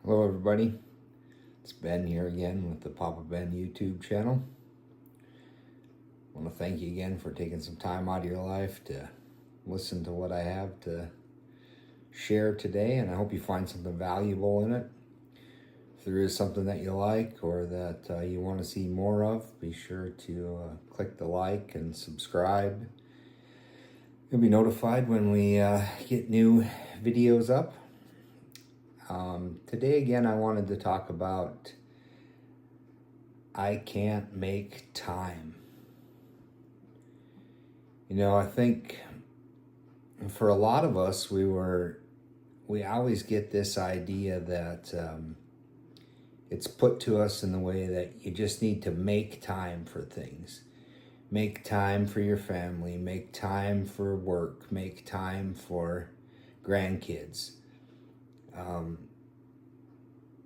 Hello everybody, it's Ben here again with the Papa Ben YouTube channel. I want to thank you again for taking some time out of your life to listen to what I have to share today, and I hope you find something valuable in it. If there is something that you like or that you want to see more of, be sure to click the like and subscribe. You'll be notified when we get new videos up. Today again I wanted to talk about I can't make time. I think for a lot of us we always get this idea that it's put to us in the way that you just need to make time for things. Make time for your family, make time for work, make time for grandkids.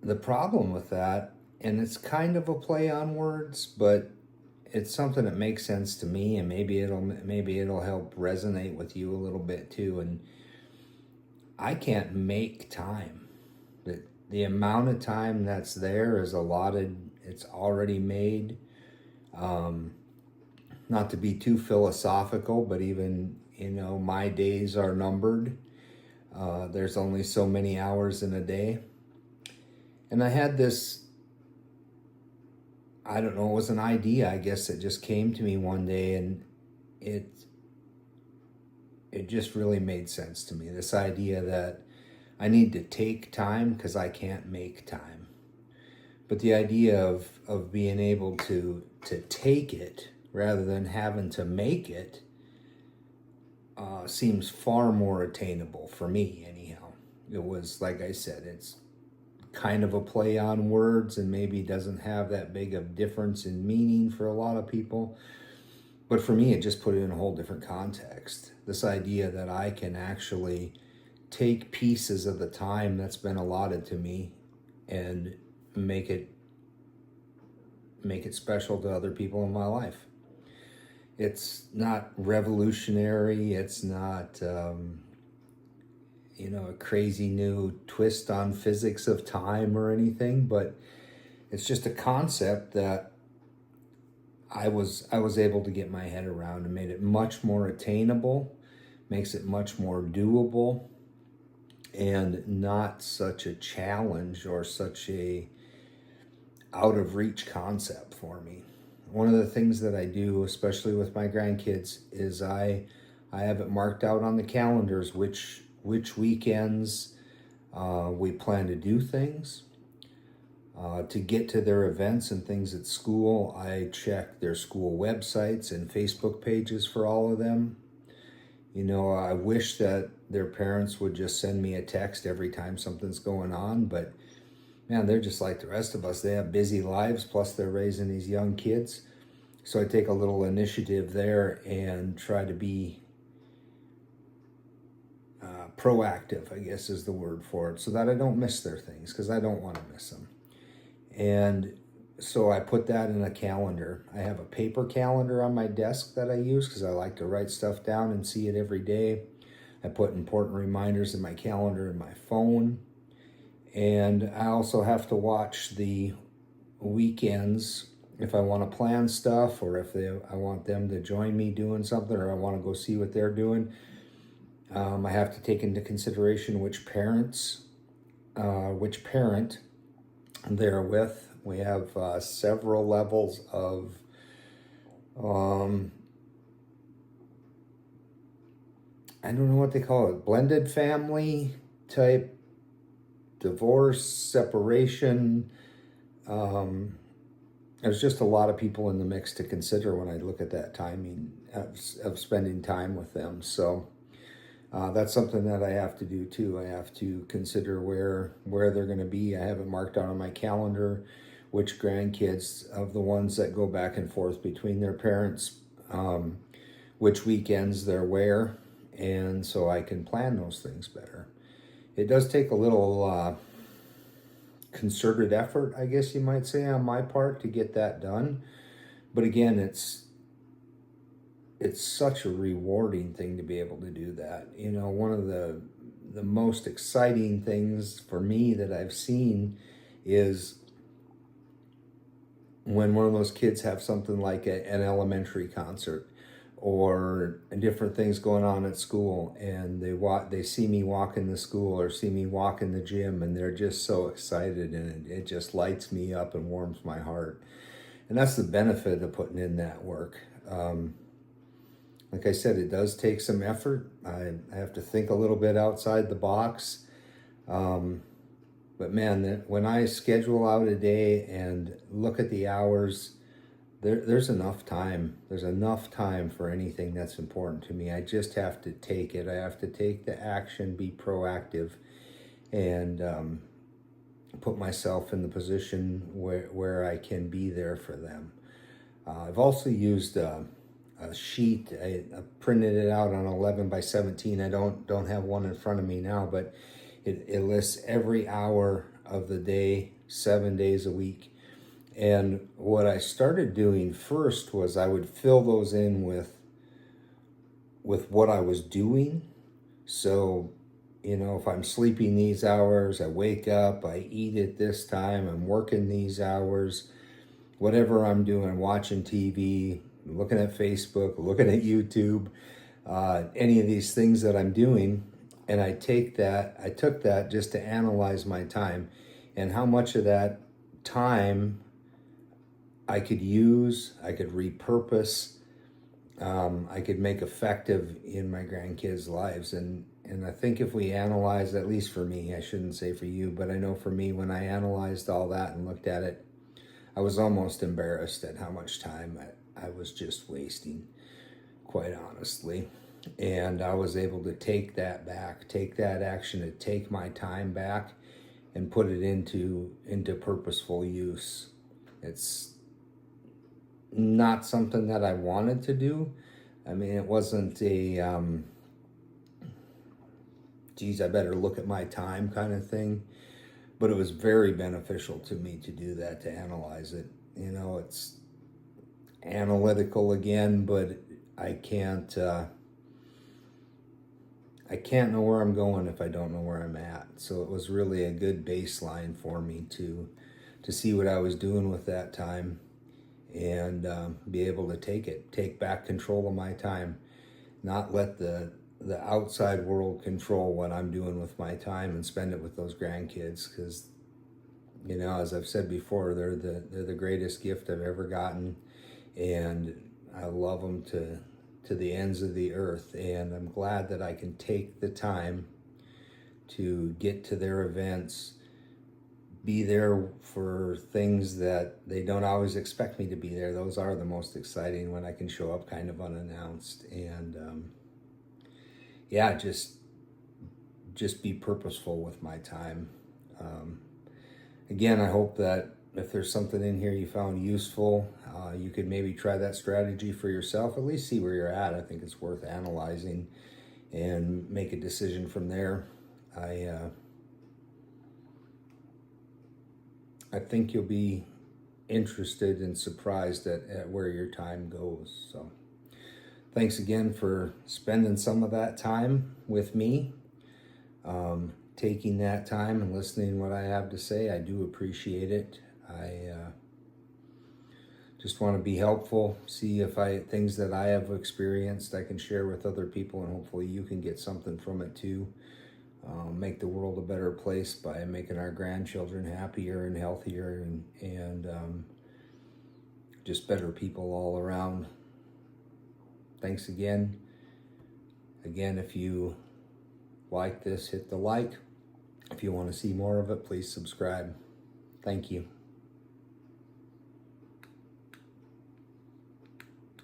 The problem with that, and it's kind of a play on words, but it's something that makes sense to me, and maybe it'll help resonate with you a little bit too. And I can't make time. The amount of time that's there is allotted. It's already made. Not to be too philosophical, but even my days are numbered. There's only so many hours in a day. And I had this, I don't know, it was an idea, I guess, that just came to me one day, and it just really made sense to me. This idea that I need to take time because I can't make time. But the idea of being able to take it rather than having to make it seems far more attainable for me anyhow. It was, like I said, it's kind of a play on words and maybe doesn't have that big of difference in meaning for a lot of people. But for me, it just put it in a whole different context. This idea that I can actually take pieces of the time that's been allotted to me and make it special to other people in my life. It's not revolutionary. It's not a crazy new twist on physics of time or anything, but it's just a concept that I was able to get my head around and made it much more attainable, makes it much more doable, and not such a challenge or such a out of reach concept for me. One of the things that I do, especially with my grandkids, is I have it marked out on the calendars which weekends we plan to do things. To get to their events and things at school, I check their school websites and Facebook pages for all of them. I wish that their parents would just send me a text every time something's going on, but man, they're just like the rest of us. They have busy lives, plus they're raising these young kids. So I take a little initiative there and try to be proactive, I guess is the word for it, so that I don't miss their things, because I don't want to miss them. And so I put that in a calendar. I have a paper calendar on my desk that I use because I like to write stuff down and see it every day. I put important reminders in my calendar in my phone. And I also have to watch the weekends if I want to plan stuff, or if I want them to join me doing something, or I want to go see what they're doing. I have to take into consideration which parent they're with. We have several levels of I don't know what they call it, blended family type, divorce, separation. There's just a lot of people in the mix to consider when I look at that timing of spending time with them. So that's something that I have to do too. I have to consider where they're going to be. I have it marked out on my calendar which grandkids, of the ones that go back and forth between their parents, which weekends they're where, and so I can plan those things better. It does take a little concerted effort, I guess you might say, on my part to get that done. But again, it's such a rewarding thing to be able to do that. One of the the most exciting things for me that I've seen is when one of those kids have something like an elementary concert or different things going on at school, and they see me walk in the school or see me walk in the gym, and they're just so excited, and it just lights me up and warms my heart. And that's the benefit of putting in that work. Like I said, it does take some effort. I have to think a little bit outside the box. But man, when I schedule out a day and look at the hours, there's enough time. There's enough time for anything that's important to me. I just have to take it. I have to take the action, be proactive, and put myself in the position where I can be there for them. I've also used a sheet. I printed it out on 11 by 17. I don't have one in front of me now, but it lists every hour of the day, 7 days a week. And what I started doing first was I would fill those in with what I was doing. So, if I'm sleeping these hours, I wake up, I eat at this time, I'm working these hours, whatever I'm doing, watching TV, looking at Facebook, looking at YouTube, any of these things that I'm doing. And I took that just to analyze my time and how much of that time I could use, I could repurpose, I could make effective in my grandkids' lives. And I think if we analyze, at least for me, I shouldn't say for you, but I know for me, when I analyzed all that and looked at it, I was almost embarrassed at how much time I was just wasting, quite honestly. And I was able to take that back, take that action, to take my time back and put it into purposeful use. It's not something that I wanted to do. I mean, it wasn't a, geez, I better look at my time kind of thing. But it was very beneficial to me to do that, to analyze it. It's analytical again, but I can't know where I'm going if I don't know where I'm at. So it was really a good baseline for me to see what I was doing with that time and be able to take back control of my time, not let the outside world control what I'm doing with my time, and spend it with those grandkids. Because, as I've said before, they're the greatest gift I've ever gotten, and I love them to the ends of the earth. And I'm glad that I can take the time to get to their events, be there for things that they don't always expect me to be there. Those are the most exciting, when I can show up kind of unannounced. And just be purposeful with my time. Again, I hope that if there's something in here you found useful, you could maybe try that strategy for yourself, at least see where you're at. I think it's worth analyzing and make a decision from there. I think you'll be interested and surprised at where your time goes. So thanks again for spending some of that time with me, taking that time and listening to what I have to say. I do appreciate it. I just want to be helpful, see if things that I have experienced I can share with other people, and hopefully you can get something from it too. Make the world a better place by making our grandchildren happier and healthier, and just better people all around. Thanks again. Again, if you like this, hit the like. If you want to see more of it, please subscribe. Thank you.